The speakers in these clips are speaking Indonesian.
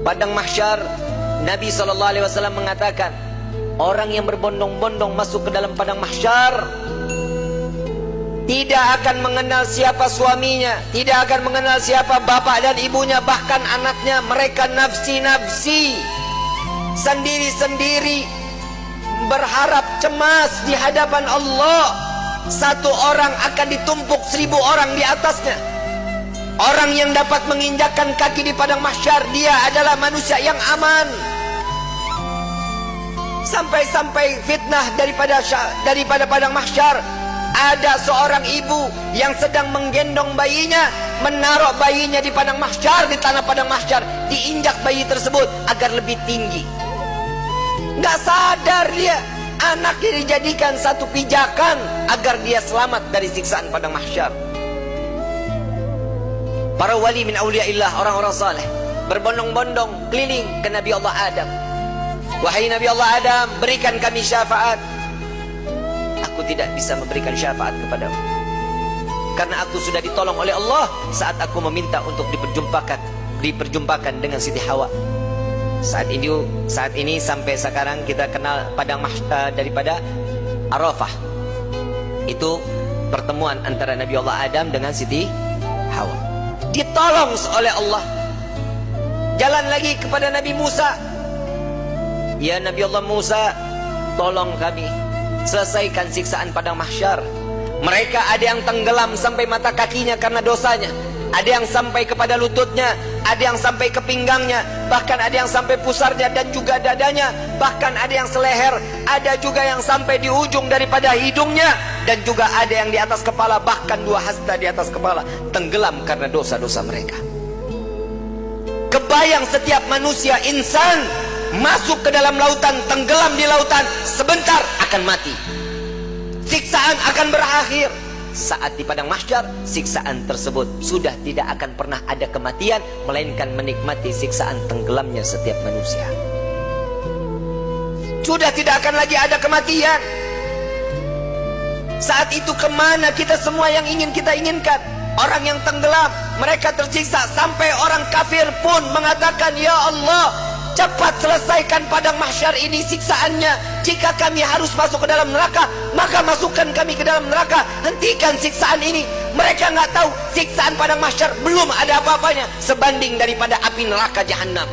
Padang mahsyar, Nabi SAW mengatakan, orang yang berbondong-bondong masuk ke dalam padang mahsyar tidak akan mengenal siapa suaminya, tidak akan mengenal siapa bapak dan ibunya, bahkan anaknya. Mereka nafsi-nafsi, sendiri-sendiri, berharap cemas di hadapan Allah. Satu orang akan ditumpuk 1000 orang di atasnya. Orang yang dapat menginjakkan kaki di padang mahsyar, dia adalah manusia yang aman. Sampai-sampai fitnah daripada padang mahsyar, ada seorang ibu yang sedang menggendong bayinya, menaruh bayinya di padang mahsyar, di tanah padang mahsyar, diinjak bayi tersebut agar lebih tinggi. Nggak sadar dia, anaknya dijadikan satu pijakan agar dia selamat dari siksaan padang mahsyar. Para wali min awliyaillah, orang-orang saleh, berbondong-bondong keliling ke Nabi Allah Adam. Wahai Nabi Allah Adam, berikan kami syafaat. Aku tidak bisa memberikan syafaat kepadamu, karena aku sudah ditolong oleh Allah saat aku meminta untuk diperjumpakan dengan Siti Hawa. Saat ini sampai sekarang kita kenal padang mahsyar daripada Arafah. Itu pertemuan antara Nabi Allah Adam dengan Siti Hawa. Ditolong oleh Allah. Jalan lagi kepada Nabi Musa. Ya Nabi Allah Musa, tolong kami selesaikan siksaan padang mahsyar. Mereka ada yang tenggelam sampai mata kakinya karena dosanya, ada yang sampai kepada lututnya, ada yang sampai ke pinggangnya, bahkan ada yang sampai pusarnya dan juga dadanya, bahkan ada yang seleher, ada juga yang sampai di ujung daripada hidungnya, dan juga ada yang di atas kepala, bahkan 2 hasta di atas kepala, tenggelam karena dosa-dosa mereka. Kebayang setiap manusia, insan, masuk ke dalam lautan, tenggelam di lautan, sebentar akan mati. Siksaan akan berakhir. Saat di padang mahsyar, siksaan tersebut sudah tidak akan pernah ada kematian, melainkan menikmati siksaan tenggelamnya setiap manusia. Sudah tidak akan lagi ada kematian. Saat itu kemana kita semua yang ingin kita inginkan? Orang yang tenggelam, mereka tersiksa, sampai orang kafir pun mengatakan, ya Allah, cepat selesaikan padang mahsyar ini siksaannya. Jika kami harus masuk ke dalam neraka, maka masukkan kami ke dalam neraka. Hentikan siksaan ini. Mereka nggak tahu siksaan padang mahsyar belum ada apa-apanya sebanding daripada api neraka jahanam.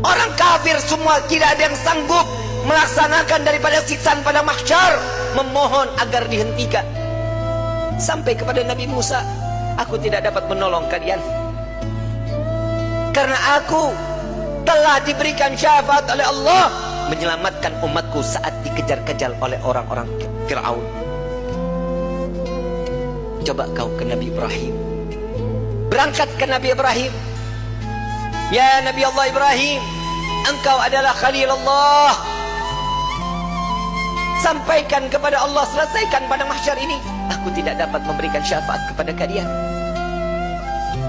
Orang kafir semua tidak ada yang sanggup melaksanakan daripada siksaan padang mahsyar, memohon agar dihentikan. Sampai kepada Nabi Musa, aku tidak dapat menolong kalian karena aku telah diberikan syafaat oleh Allah menyelamatkan umatku saat dikejar-kejar oleh orang-orang Fir'aun. Coba kau ke Nabi Ibrahim, berangkat ke Nabi Ibrahim. Ya Nabi Allah Ibrahim, engkau adalah Khalil Allah. Sampaikan kepada Allah, selesaikan padang mahsyar ini. Aku tidak dapat memberikan syafaat kepada kalian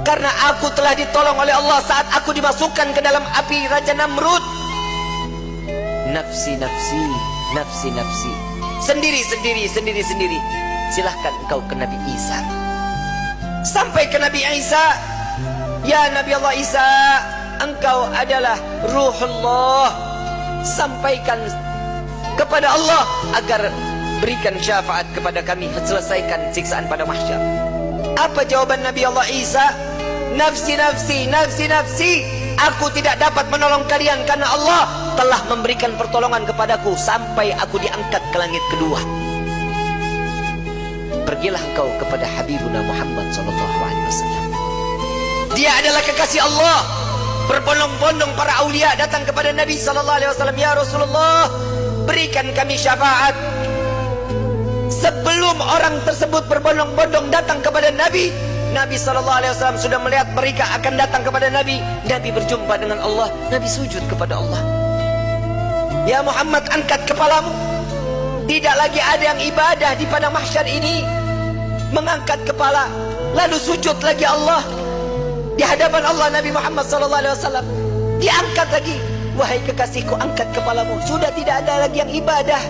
karena aku telah ditolong oleh Allah saat aku dimasukkan ke dalam api Raja Namrud. Nafsi, nafsi, nafsi, nafsi. Sendiri, sendiri, sendiri, sendiri. Silahkan engkau ke Nabi Isa. Sampai ke Nabi Isa. Ya Nabi Allah Isa, engkau adalah Ruhullah. Sampaikan kepada Allah agar berikan syafaat kepada kami, selesaikan siksaan pada mahsyar. Apa jawaban Nabi Allah Isa? Nafsi, nafsi, nafsi, nafsi. Aku tidak dapat menolong kalian karena Allah telah memberikan pertolongan kepadaku sampai aku diangkat ke langit kedua. Pergilah engkau kepada Habibuna Muhammad SAW. Dia adalah kekasih Allah. Berbondong-bondong para aulia datang kepada Nabi SAW. Ya Rasulullah, berikan kami syafaat. Sebelum orang tersebut berbondong-bondong datang kepada Nabi, Nabi SAW sudah melihat mereka akan datang kepada Nabi. Nabi berjumpa dengan Allah, Nabi sujud kepada Allah. Ya Muhammad, angkat kepalamu. Tidak lagi ada yang ibadah di padang mahsyar ini mengangkat kepala lalu sujud lagi Allah di hadapan Allah. Nabi Muhammad SAW diangkat lagi. Wahai kekasihku, angkat kepalamu. Sudah tidak ada lagi yang ibadah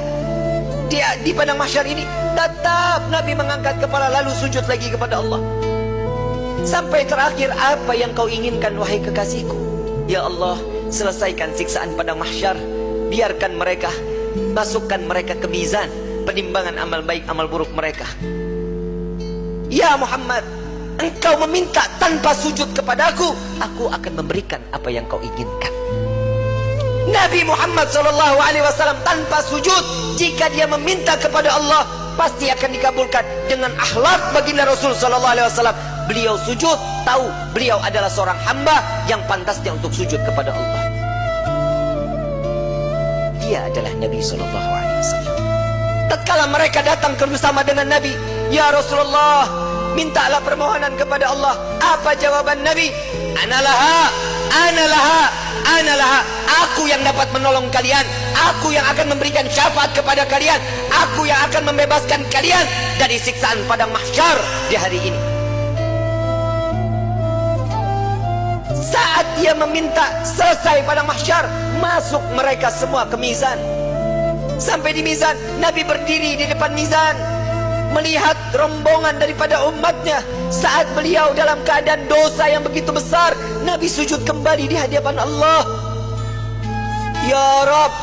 di padang mahsyar ini. Tetap Nabi mengangkat kepala lalu sujud lagi kepada Allah. Sampai terakhir, apa yang kau inginkan wahai kekasihku? Ya Allah, selesaikan siksaan padang mahsyar. Biarkan mereka, masukkan mereka ke mizan penimbangan amal baik amal buruk mereka. Ya Muhammad, engkau meminta tanpa sujud kepadaku, aku akan memberikan apa yang kau inginkan. Nabi Muhammad SAW tanpa sujud, jika dia meminta kepada Allah, pasti akan dikabulkan. Dengan akhlak baginda Rasul SAW, beliau sujud, tahu beliau adalah seorang hamba yang pantasnya untuk sujud kepada Allah. Dia adalah Nabi SAW. Tatkala mereka datang bersama dengan Nabi, ya Rasulullah, mintalah permohonan kepada Allah. Apa jawaban Nabi? Analaha, analaha, analaha. Aku yang dapat menolong kalian, aku yang akan memberikan syafaat kepada kalian, aku yang akan membebaskan kalian dari siksaan padang mahsyar di hari ini. Saat dia meminta selesai padang mahsyar, masuk mereka semua ke mizan. Sampai di mizan, Nabi berdiri di depan mizan, melihat rombongan daripada umatnya. Saat beliau dalam keadaan dosa yang begitu besar, Nabi sujud kembali di hadapan Allah. Ya Rabb,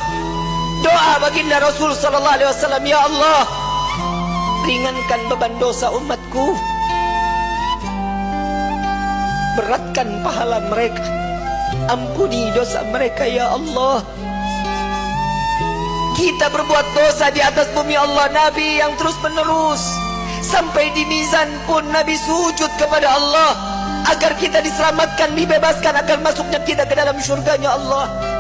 doa baginda Rasul SAW, ya Allah, ringankan beban dosa umatku, beratkan pahala mereka, ampuni dosa mereka ya Allah. Kita berbuat dosa di atas bumi Allah, Nabi yang terus menerus. Sampai di mizan pun Nabi sujud kepada Allah, agar kita diselamatkan, dibebaskan, agar masuknya kita ke dalam syurganya Allah.